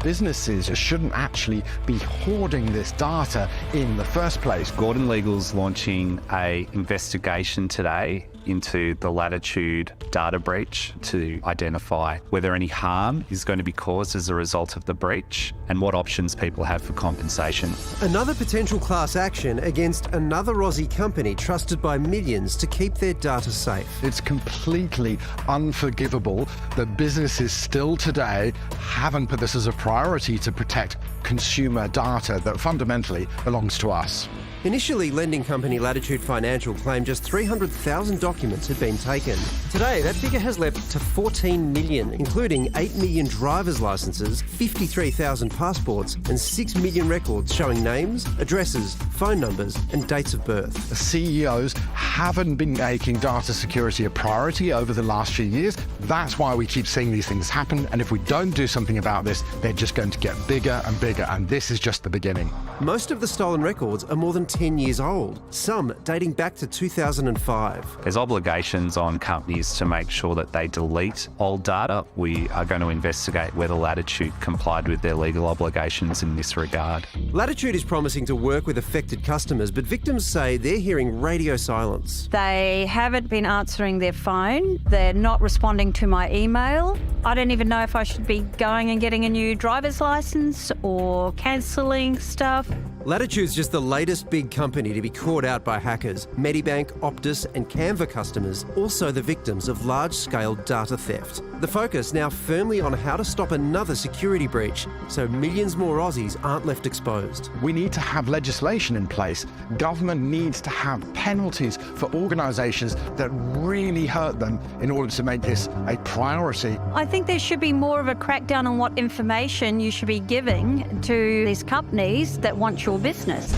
businesses shouldn't actually be hoarding this data in the first place. Gordon Legal's launching an investigation today into the Latitude data breach to identify whether any harm is going to be caused as a result of the breach and what options people have for compensation. Another potential class action against another Aussie company trusted by millions to keep their data safe. It's completely unforgivable that businesses still today haven't put this as a priority to protect consumer data that fundamentally belongs to us. Initially, lending company Latitude Financial claimed just 300,000 documents had been taken. Today, that figure has leapt to 14 million, including 8 million driver's licences, 53,000 passports and 6 million records showing names, addresses, phone numbers and dates of birth. The CEOs haven't been making data security a priority over the last few years. That's why we keep seeing these things happen, and if we don't do something about this, they're just going to get bigger and bigger, and this is just the beginning. Most of the stolen records are more than 10 years old, some dating back to 2005. There's obligations on companies to make sure that they delete old data. We are going to investigate whether Latitude complied with their legal obligations in this regard. Latitude is promising to work with affected customers, but victims say they're hearing radio silence. They haven't been answering their phone. They're not responding to my email. I don't even know if I should be going and getting a new driver's licence or cancelling stuff. Latitude's just the latest big company to be caught out by hackers. Medibank, Optus and Canva customers, also the victims of large-scale data theft. The focus now firmly on how to stop another security breach so millions more Aussies aren't left exposed. We need to have legislation in place. Government needs to have penalties for organisations that really hurt them in order to make this a priority. I think there should be more of a crackdown on what information you should be giving to these companies that want your business.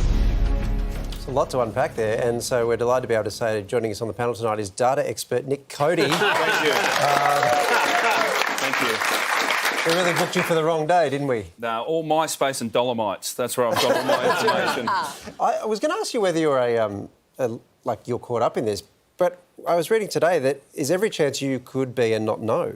There's a lot to unpack there, and so we're delighted to be able to say joining us on the panel tonight is data expert Nick Cody. Thank you. Thank you. We really booked you for the wrong day, didn't we? No, all MySpace and Dolomites. That's where I've got all my information. I was going to ask you whether you're like you're caught up in this, but I was reading today that is every chance you could be and not know.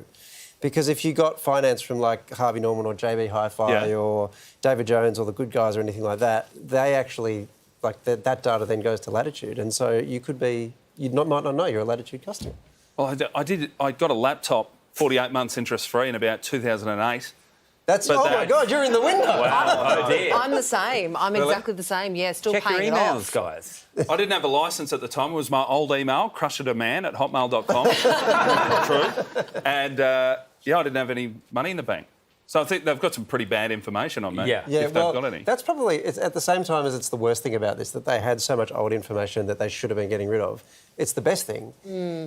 Because if you got finance from like Harvey Norman or JB Hi-Fi or David Jones or the Good Guys or anything like that, they actually, like that data then goes to Latitude. And so you could be, might not know you're a Latitude customer. Well, I got a laptop, 48 months interest-free in about 2008. My God, you're in the window. Wow, oh dear. I'm the same. I'm exactly the same, yeah, still Check paying your it emails, off. guys. I didn't have a licence at the time. It was my old email, crushidaman@hotmail.com. True. And, I didn't have any money in the bank. So I think they've got some pretty bad information on me, if they've got any. That's probably, it's at the same time as it's the worst thing about this, that they had so much old information that they should have been getting rid of. It's the best thing.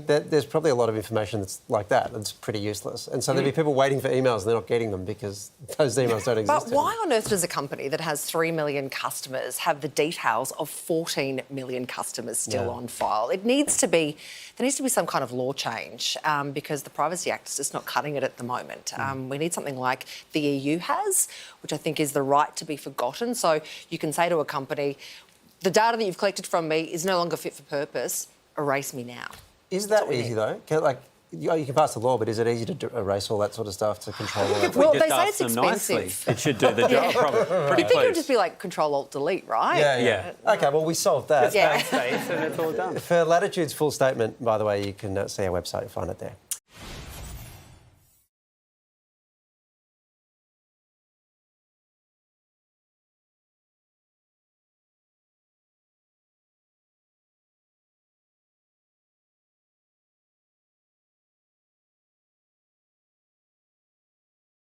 That there's probably a lot of information that's like that's pretty useless. And so there'll be people waiting for emails and they're not getting them because those emails don't exist. But why on earth does a company that has 3 million customers have the details of 14 million customers still on file? There needs to be some kind of law change because the Privacy Act is just not cutting it at the moment. We need something like the EU has, which I think is the right to be forgotten. So you can say to a company, the data that you've collected from me is no longer fit for purpose. Erase me now. Is that easy, though? You can pass the law, but is it easy to erase all that sort of stuff, to control all that? Well, they say it's expensive. It should do the job, probably. Pretty I think it would just be like Control-Alt-Delete, right? Yeah. OK, well, we solved that. Yeah. Space and it's all done. For Latitude's full statement, by the way, you can see our website and find it there.